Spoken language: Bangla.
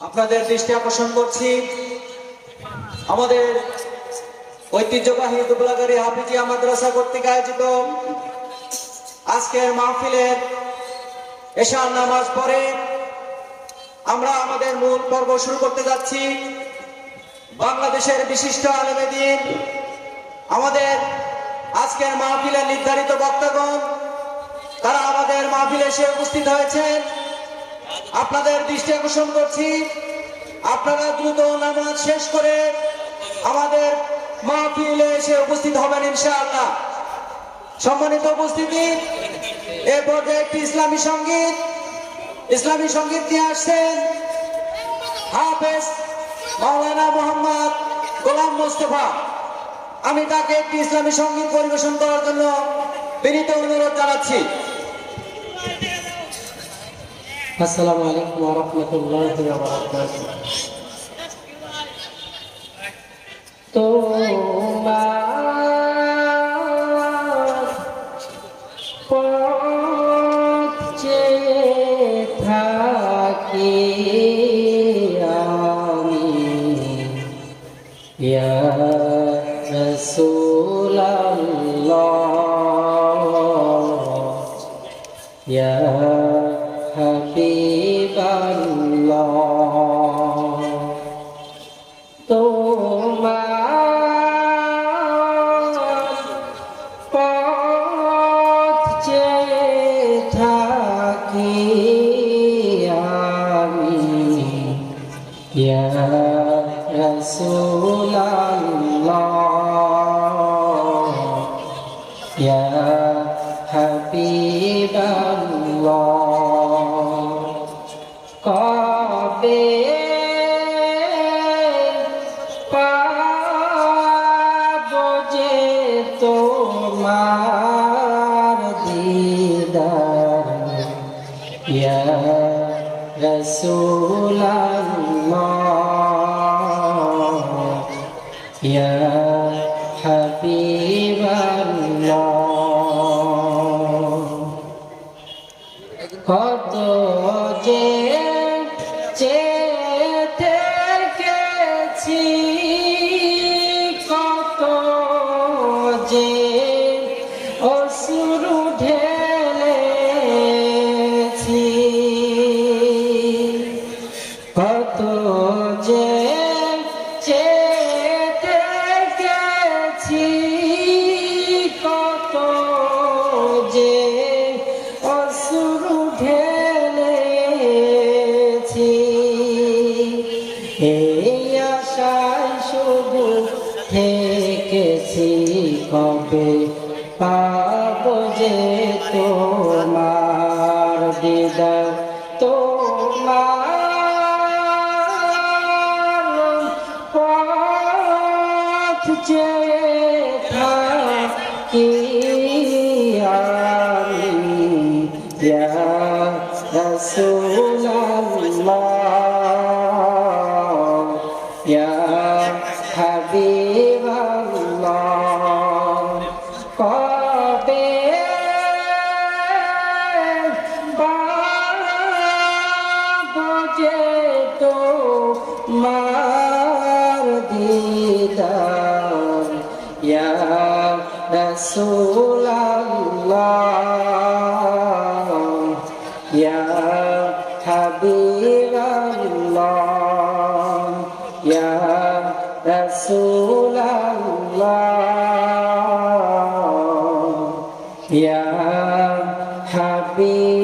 আপনাদের দৃষ্টি আকর্ষণ করছি আমাদের ঐতিহ্যবাহী দুবলাগাড়ি হাফিজিয়া মাদ্রাসা কর্তৃক আয়োজিত আজকের মাহফিলের এশার নামাজ পড়ে আমরা আমাদের মূল পর্ব শুরু করতে যাচ্ছি। বাংলাদেশের বিশিষ্ট আলেমে দ্বীন আমাদের আজকের মাহফিলের নির্ধারিত বক্তাগণ তারা আমাদের মাহফিলে এসে উপস্থিত হয়েছেন। আপনাদের দৃষ্টি আকর্ষণ করছি আপনারা দ্রুত নামাজ শেষ করে আমাদের মাহফিলে এসে উপস্থিত হবেন ইনশাআল্লাহ। সম্মানিত উপস্থিতি, এ পর্যায়ে একটি ইসলামী সঙ্গীত নিয়ে আসছেন হাফেজ মাওলানা মোহাম্মদ গোলাম মোস্তফা। আমি তাকে একটি ইসলামী সঙ্গীত পরিবেশন করার জন্য বিনীত অনুরোধ জানাচ্ছি। আসসালামু আলাইকুম ওয়া রাহমাতুল্লাহি ওয়া বারাকাতুহু। তোমার পথ চেয়ে থাকি আমি ইয়া রাসূলুল্লাহ ইয়া হাবিবাল্লাহ। তোমার পথ চেয়ে থাকি আমি ইয়া রাসূলুল্লাহ ইয়া হাবিবাল্লাহ। কবে পাবো যে তোমার দিদার ইয়া রাসূলুল্লাহ ইয়া হাবিবাল্লাহ। কত যে চেয়ে থেকেছি, কত যে অশ্রু ঢেলেছি, কত যে চেয়ে থেকেছি, কত যে অশ্রু ঢেলেছি। এই আশায় শুধু থেকেছি, কবে পাবো যে তোমার দিদার, তোমার পথ চেয়ে থাকি আমি ইয়া রাসূলুল্লাহ ইয়া হাবিবাল্লাহ। কবে পাবো যে তোমার দিদার ইয়া রাসূলুল্লাহ ইয়া হাবিবাল্লাহ ইয়া রাসূলুল্লাহ ইয়া হাবিবাল্লাহ।